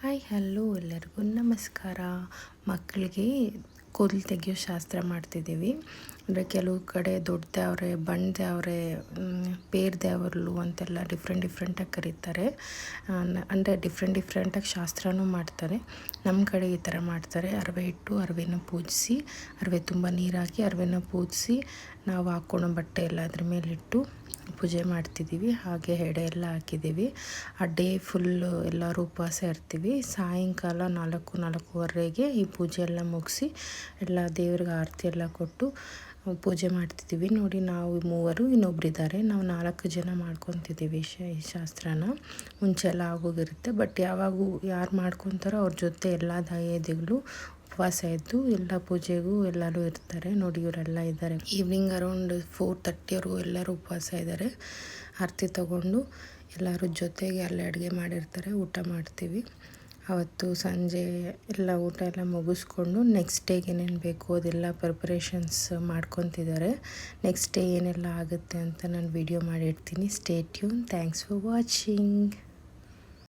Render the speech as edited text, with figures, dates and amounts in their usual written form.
Hi hello ಎಲ್ಲರಿಗೂ ನಮಸ್ಕಾರ. ಮಕ್ಕಳಿಗೆ ಕೂದಲು ತೆಗೆಯೋ ಶಾಸ್ತ್ರ ಮಾಡ್ತಿದ್ದೀವಿ. ಅಂದರೆ ಕೆಲವು ಕಡೆ ದೊಡ್ಡ ದೇವ್ರೆ, ಬಣ್ಣ ದೇವ್ರೆ, ಪೇರ್ ದೇವರ್ಲು ಅಂತೆಲ್ಲ ಡಿಫ್ರೆಂಟಾಗಿ ಕರೀತಾರೆ. ಅಂದರೆ ಡಿಫ್ರೆಂಟಾಗಿ ಶಾಸ್ತ್ರನೂ ಮಾಡ್ತಾರೆ. ನಮ್ಮ ಕಡೆ ಈ ಥರ ಮಾಡ್ತಾರೆ. ಅರವೆ ಇಟ್ಟು ಅರವೆನ ಪೂಜಿಸಿ, ಅರವೆ ತುಂಬ ನೀರು ಹಾಕಿ ಅರವೆನ ಪೂಜಿಸಿ, ನಾವು ಹಾಕ್ಕೊಳ್ಳೋ ಬಟ್ಟೆ ಎಲ್ಲ ಅದ್ರ ಮೇಲಿಟ್ಟು ಪೂಜೆ ಮಾಡ್ತಿದ್ದೀವಿ. ಹಾಗೆ ಎಡೆ ಎಲ್ಲ ಹಾಕಿದ್ದೀವಿ. ಆ ಡೇ ಫುಲ್ಲು ಎಲ್ಲರೂ ಉಪವಾಸ ಇರ್ತೀವಿ. ಸಾಯಂಕಾಲ 4-4:15ಗೆ ಈ ಪೂಜೆ ಎಲ್ಲ ಮುಗಿಸಿ ಎಲ್ಲ ದೇವ್ರಿಗೆ ಆರತಿ ಎಲ್ಲ ಕೊಟ್ಟು ಪೂಜೆ ಮಾಡ್ತಿದ್ದೀವಿ. ನೋಡಿ, ನಾವು 3, ಇನ್ನೊಬ್ಬರಿದ್ದಾರೆ. ನಾವು 4 ಜನ ಮಾಡ್ಕೊತಿದ್ದೀವಿ ಈ ಶಾಸ್ತ್ರನ. ಮುಂಚೆ ಎಲ್ಲ ಆಗೋಗಿರುತ್ತೆ. ಬಟ್ ಯಾರು ಮಾಡ್ಕೊತಾರೋ ಅವ್ರ ಜೊತೆ ಎಲ್ಲ ದಾಯಾದಿಗಳು ಉಪವಾಸ ಇದ್ದು ಎಲ್ಲ ಪೂಜೆಗೂ ಎಲ್ಲರೂ ಇರ್ತಾರೆ. ನೋಡಿ, ಇವರೆಲ್ಲ ಇದ್ದಾರೆ. ಈವ್ನಿಂಗ್ ಅರೌಂಡ್ 4:30ವರೆಗೂ ಎಲ್ಲರೂ ಉಪವಾಸ ಇದ್ದಾರೆ. ಆರತಿ ತಗೊಂಡು ಎಲ್ಲರೂ ಜೊತೆಗೆ ಅಲ್ಲಿ ಅಡುಗೆ ಮಾಡಿರ್ತಾರೆ, ಊಟ ಮಾಡ್ತೀವಿ. ಅವತ್ತು ಸಂಜೆ ಎಲ್ಲ ಊಟ ಎಲ್ಲ ಮುಗಿಸ್ಕೊಂಡು ನೆಕ್ಸ್ಟ್ ಡೇಗೆ ಏನೇನು ಬೇಕು ಅದೆಲ್ಲ ಪ್ರಿಪ್ರೇಷನ್ಸ್ ಮಾಡ್ಕೊತಿದ್ದಾರೆ. ನೆಕ್ಸ್ಟ್ ಡೇ ಏನೆಲ್ಲ ಆಗುತ್ತೆ ಅಂತ ನಾನು ವಿಡಿಯೋ ಮಾಡಿರ್ತೀನಿ. Stay tune. Thanks for watching.